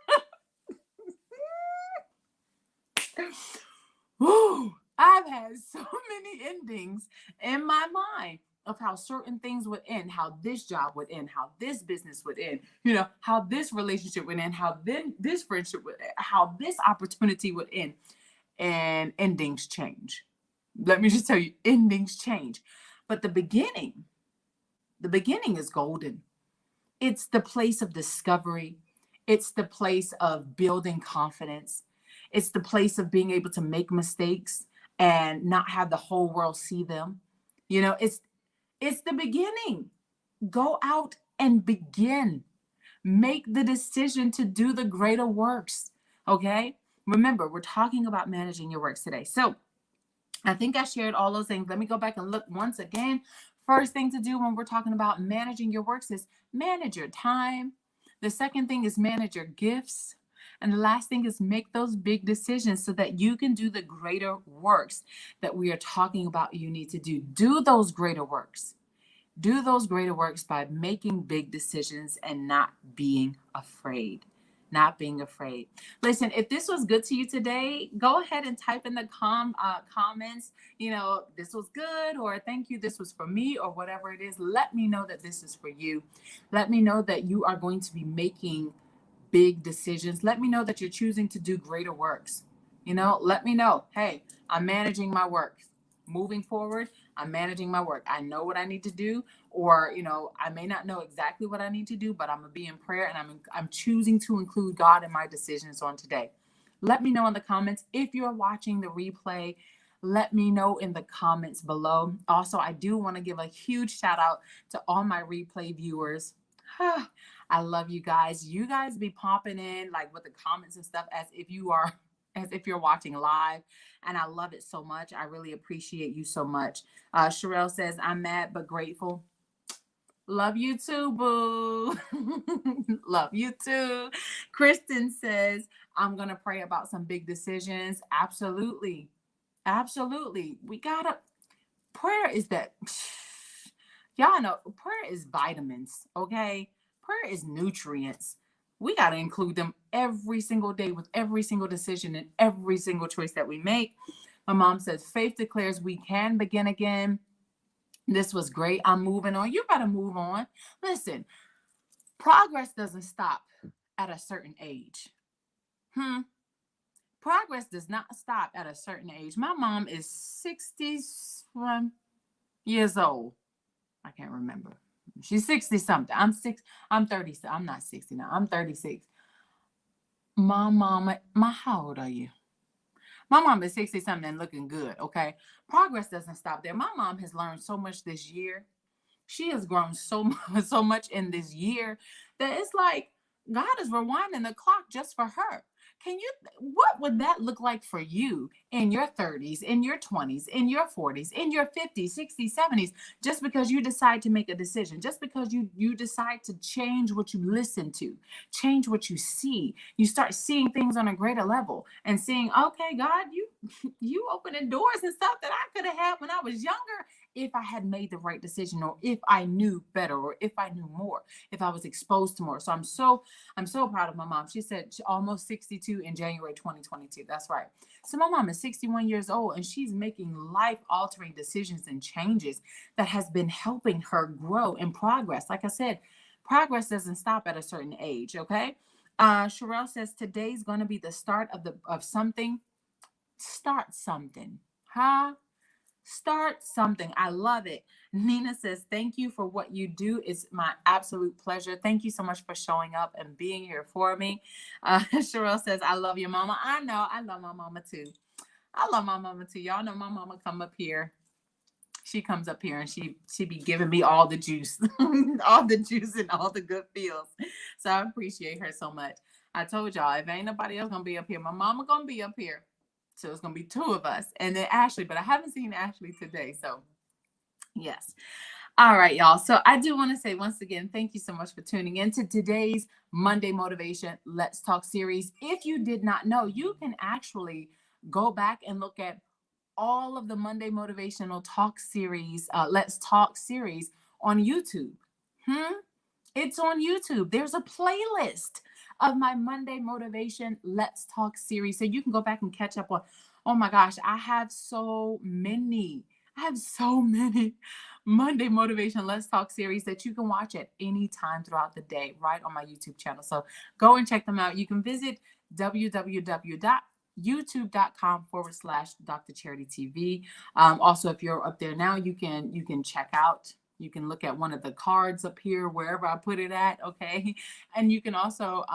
Woo, I've had so many endings in my mind. of how certain things would end, how this job would end, how this business would end, how this relationship would end, how then this friendship would end, how this opportunity would end. And endings change. Let me just tell you, endings change. But the beginning is golden. It's the place of discovery. It's the place of building confidence. It's the place of being able to make mistakes and not have the whole world see them. It's the beginning. Go out and begin. Make the decision to do the greater works. Okay? Remember, we're talking about managing your works today. So I think I shared all those things. Let me go back and look once again. First thing to do when we're talking about managing your works is manage your time. The second thing is manage your gifts. And the last thing is make those big decisions so that you can do the greater works that we are talking about you need to do. Do those greater works. Do those greater works by making big decisions and not being afraid. Not being afraid. Listen, if this was good to you today, go ahead and type in the comments, this was good, or thank you, this was for me, or whatever it is. Let me know that this is for you. Let me know that you are going to be making big decisions. Let me know that you're choosing to do greater works. Let me know, hey, I'm managing my work. Moving forward, I'm managing my work. I know what I need to do, or I may not know exactly what I need to do, but I'm gonna be in prayer, and I'm choosing to include God in my decisions on today. Let me know in the comments. If you're watching the replay, let me know in the comments below. Also, I do want to give a huge shout out to all my replay viewers. I love you guys. You guys be popping in like with the comments and stuff as if you're watching live. And I love it so much. I really appreciate you so much. Sherelle says, I'm mad but grateful. Love you too, boo. Love you too. Kristen says, I'm going to pray about some big decisions. Absolutely. Absolutely. Prayer is that, y'all know, prayer is vitamins, okay? Prayer is nutrients. We got to include them every single day with every single decision and every single choice that we make. My mom says, faith declares we can begin again. This was great. I'm moving on. You better move on. Listen, progress doesn't stop at a certain age. Progress does not stop at a certain age. My mom is 61 years old. I can't remember. She's 60 something. I'm 30. I'm not 60 now. I'm 36. My mama, how old are you? My mom is 60 something and looking good, okay? Progress doesn't stop there. My mom has learned so much this year. She has grown so much in this year that it's like God is rewinding the clock just for her. What would that look like for you in your 30s, in your 20s, in your 40s, in your 50s, 60s, 70s, just because you decide to make a decision, just because you decide to change what you listen to, change what you see. You start seeing things on a greater level and seeing, okay, God, you opening doors and stuff that I could have had when I was younger if I had made the right decision, or if I knew better, or if I knew more, if I was exposed to more. So I'm so proud of my mom. She said she's almost 62 in January 2022. That's right. So my mom is 61 years old, and she's making life-altering decisions and changes that has been helping her grow and progress. Like I said, progress doesn't stop at a certain age, okay? Sherelle says today's going to be the start of something. Start something. Huh? Start something. I love it. Nina says, thank you for what you do. It's my absolute pleasure. Thank you so much for showing up and being here for me. Cheryl says, I love your mama. I know. I love my mama too. I love my mama too. Y'all know my mama come up here. She comes up here and she be giving me all the juice, all the juice and all the good feels. So I appreciate her so much. I told y'all, if ain't nobody else gonna be up here, my mama gonna be up here. So it's going to be two of us. And then Ashley, but I haven't seen Ashley today. So yes. All right, y'all. So I do want to say once again, thank you so much for tuning in to today's Monday Motivation Let's Talk series. If you did not know, you can actually go back and look at all of the Monday Motivational Talk series, Let's Talk series on YouTube. It's on YouTube. There's a playlist of my Monday Motivation Let's Talk series. So you can go back and catch up on, oh my gosh, I have so many I have so many Monday Motivation Let's Talk series that you can watch at any time throughout the day right on my YouTube channel. So go and check them out. You can visit www.youtube.com/Dr. Charity TV. Also, if you're up there now, you can check out. You can look at one of the cards up here, wherever I put it at, okay? And you can also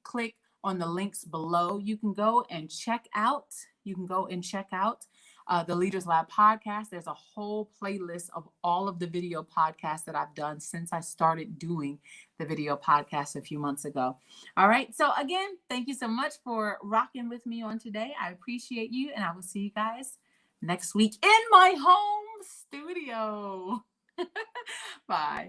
click on the links below. You can go and check out. You can go and check out the Leaders Lab podcast. There's a whole playlist of all of the video podcasts that I've done since I started doing the video podcast a few months ago. All right. So again, thank you so much for rocking with me on today. I appreciate you, and I will see you guys next week in my home studio. Bye.